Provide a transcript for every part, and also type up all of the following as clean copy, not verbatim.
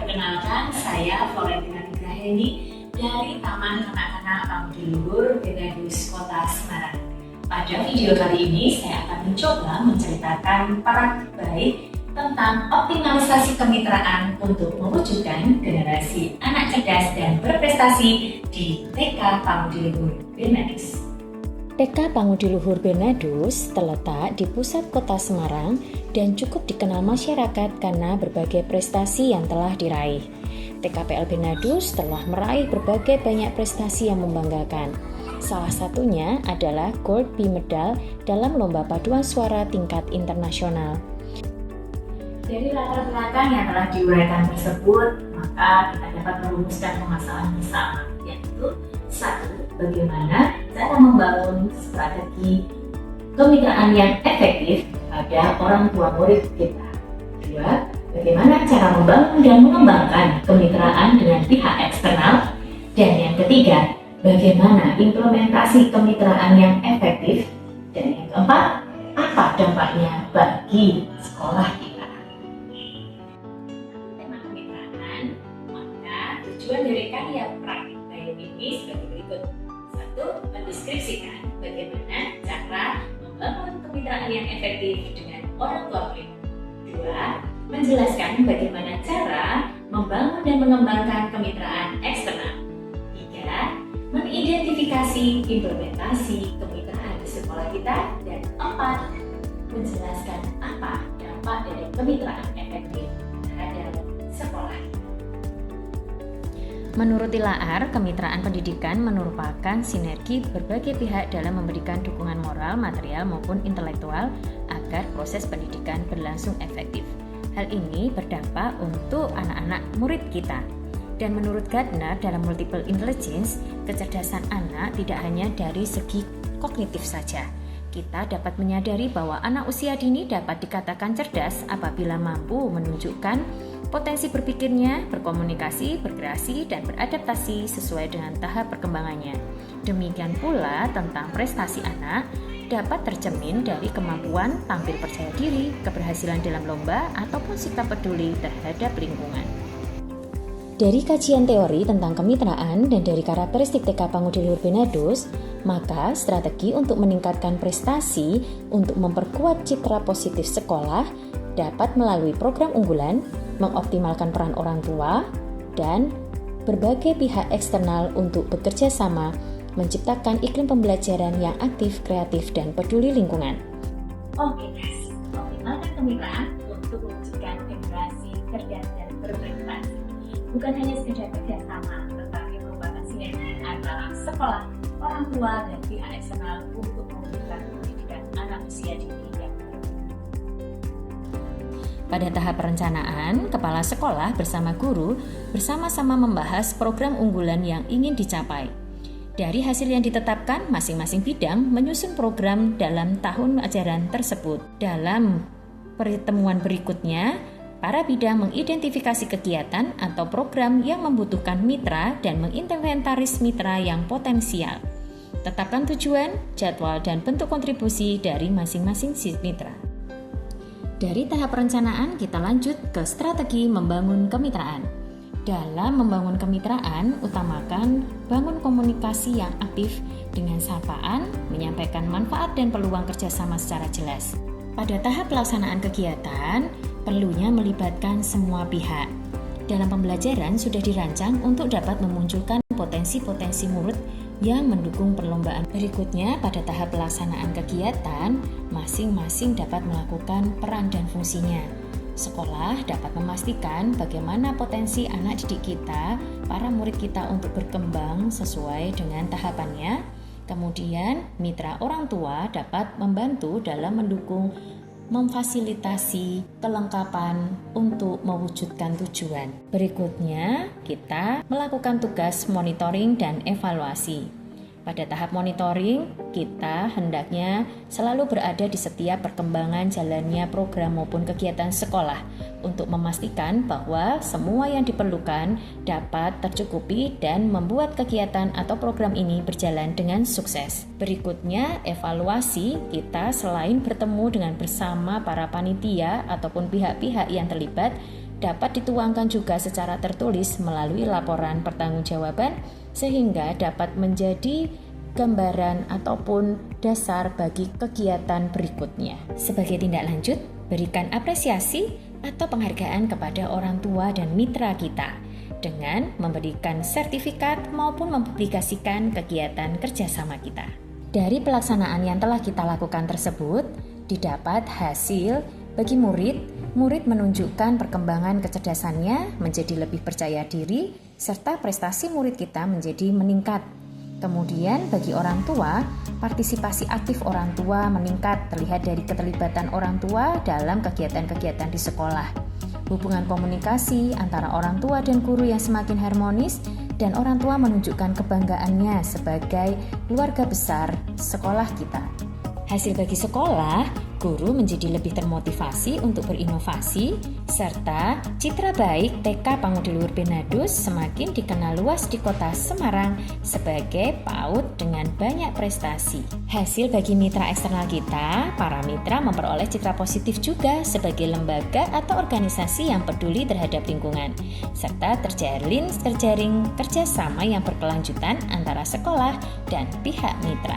Perkenalkan, saya Florentina Tigraheni dari Taman Kanak-kanak Pamudi Luhur Benedus Kota Semarang. Pada video kali ini saya akan mencoba menceritakan peran baik tentang optimalisasi kemitraan untuk mewujudkan generasi anak cerdas dan berprestasi di TK Pamudi Luhur Benedus. TK Pamudi Luhur Benedus terletak di pusat kota Semarang dan cukup dikenal masyarakat karena berbagai prestasi yang telah diraih. TKPL Benedus telah meraih berbagai banyak prestasi yang membanggakan. Salah satunya adalah Gold B Medal dalam lomba paduan suara tingkat internasional. Dari latar belakang yang telah diuraikan tersebut, maka kita dapat merumuskan permasalahan bersama, yaitu 1. Bagaimana cara membangun strategi kemitraan yang efektif pada orang tua murid kita. 2. Bagaimana cara membangun dan mengembangkan kemitraan dengan pihak eksternal. Dan yang ketiga, bagaimana implementasi kemitraan yang efektif. Dan yang keempat, apa dampaknya bagi sekolah kita. Tema kemitraan, maka tujuan dari karya praktik ini sebagai berikut. 1. Mendeskripsikan bagaimana cara membangun kemitraan yang efektif dengan orang tua murid. 2. Menjelaskan bagaimana cara membangun dan mengembangkan kemitraan eksternal. 3. Menidentifikasi implementasi kemitraan di sekolah kita. Dan 4. Menjelaskan apa dampak dari kemitraan efektif terhadap sekolah. Menurut Tilaar, kemitraan pendidikan merupakan sinergi berbagai pihak dalam memberikan dukungan moral, material, maupun intelektual agar proses pendidikan berlangsung efektif. Hal ini berdampak untuk anak-anak murid kita. Dan menurut Gardner, dalam multiple intelligence, kecerdasan anak tidak hanya dari segi kognitif saja. Kita dapat menyadari bahwa anak usia dini dapat dikatakan cerdas apabila mampu menunjukkan potensi berpikirnya, berkomunikasi, berkreasi, dan beradaptasi sesuai dengan tahap perkembangannya. Demikian pula tentang prestasi anak dapat tercermin dari kemampuan tampil percaya diri, keberhasilan dalam lomba, ataupun sikap peduli terhadap lingkungan. Dari kajian teori tentang kemitraan dan dari karakteristik TK Pamudi Luhur Benedus, maka strategi untuk meningkatkan prestasi untuk memperkuat citra positif sekolah dapat melalui program unggulan, mengoptimalkan peran orang tua, dan berbagai pihak eksternal untuk bekerja sama menciptakan iklim pembelajaran yang aktif, kreatif, dan peduli lingkungan. Oke guys, optimalkan kemitraan untuk mewujudkan generasi cerdas dan berprestasi. Bukan hanya sekedar kerjasama, tetapi merupakan sinergi antara sekolah, orang tua, dan pihak eksternal untuk mewujudkan pendidikan anak usia dini yang Pada tahap perencanaan, kepala sekolah bersama guru bersama-sama membahas program unggulan yang ingin dicapai. Dari hasil yang ditetapkan, masing-masing bidang menyusun program dalam tahun ajaran tersebut. Dalam pertemuan berikutnya, para bidang mengidentifikasi kegiatan atau program yang membutuhkan mitra dan menginventaris mitra yang potensial. Tetapkan tujuan, jadwal, dan bentuk kontribusi dari masing-masing mitra. Dari tahap perencanaan, kita lanjut ke strategi membangun kemitraan. Dalam membangun kemitraan, utamakan bangun komunikasi yang aktif dengan sapaan, menyampaikan manfaat dan peluang kerjasama secara jelas. Pada tahap pelaksanaan kegiatan, perlunya melibatkan semua pihak. Dalam pembelajaran sudah dirancang untuk dapat memunculkan potensi-potensi murid yang mendukung perlombaan. Berikutnya, pada tahap pelaksanaan kegiatan, masing-masing dapat melakukan peran dan fungsinya. Sekolah dapat memastikan bagaimana potensi anak didik kita, para murid kita untuk berkembang sesuai dengan tahapannya. Kemudian, mitra orang tua dapat membantu dalam mendukung memfasilitasi kelengkapan untuk mewujudkan tujuan. Berikutnya, kita melakukan tugas monitoring dan evaluasi. Pada tahap monitoring, kita hendaknya selalu berada di setiap perkembangan jalannya program maupun kegiatan sekolah untuk memastikan bahwa semua yang diperlukan dapat tercukupi dan membuat kegiatan atau program ini berjalan dengan sukses. Berikutnya, evaluasi kita selain bertemu dengan bersama para panitia ataupun pihak-pihak yang terlibat, dapat dituangkan juga secara tertulis melalui laporan pertanggungjawaban sehingga dapat menjadi gambaran ataupun dasar bagi kegiatan berikutnya. Sebagai tindak lanjut, berikan apresiasi atau penghargaan kepada orang tua dan mitra kita dengan memberikan sertifikat maupun mempublikasikan kegiatan kerjasama kita. Dari pelaksanaan yang telah kita lakukan tersebut, didapat hasil bagi murid menunjukkan perkembangan kecerdasannya menjadi lebih percaya diri, serta prestasi murid kita menjadi meningkat. Kemudian bagi orang tua, partisipasi aktif orang tua meningkat terlihat dari keterlibatan orang tua dalam kegiatan-kegiatan di sekolah. Hubungan komunikasi antara orang tua dan guru yang semakin harmonis dan orang tua menunjukkan kebanggaannya sebagai keluarga besar sekolah kita. Hasil bagi sekolah, guru menjadi lebih termotivasi untuk berinovasi, serta citra baik TK Pangudiluhur Benadus semakin dikenal luas di kota Semarang sebagai PAUD dengan banyak prestasi. Hasil bagi mitra eksternal kita, para mitra memperoleh citra positif juga sebagai lembaga atau organisasi yang peduli terhadap lingkungan, serta terjalin terjaring kerjasama yang berkelanjutan antara sekolah dan pihak mitra.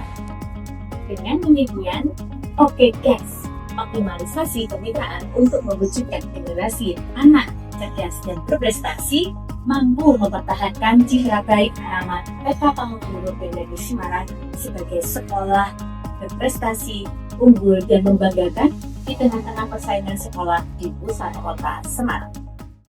Dengan demikian, oke guys, optimalisasi kemitraan untuk mewujudkan generasi anak cerdas dan berprestasi mampu mempertahankan citra baik nama TK Pangudiluhur Benadus Semarang sebagai sekolah berprestasi, unggul dan membanggakan di tengah-tengah persaingan sekolah di pusat kota Semarang.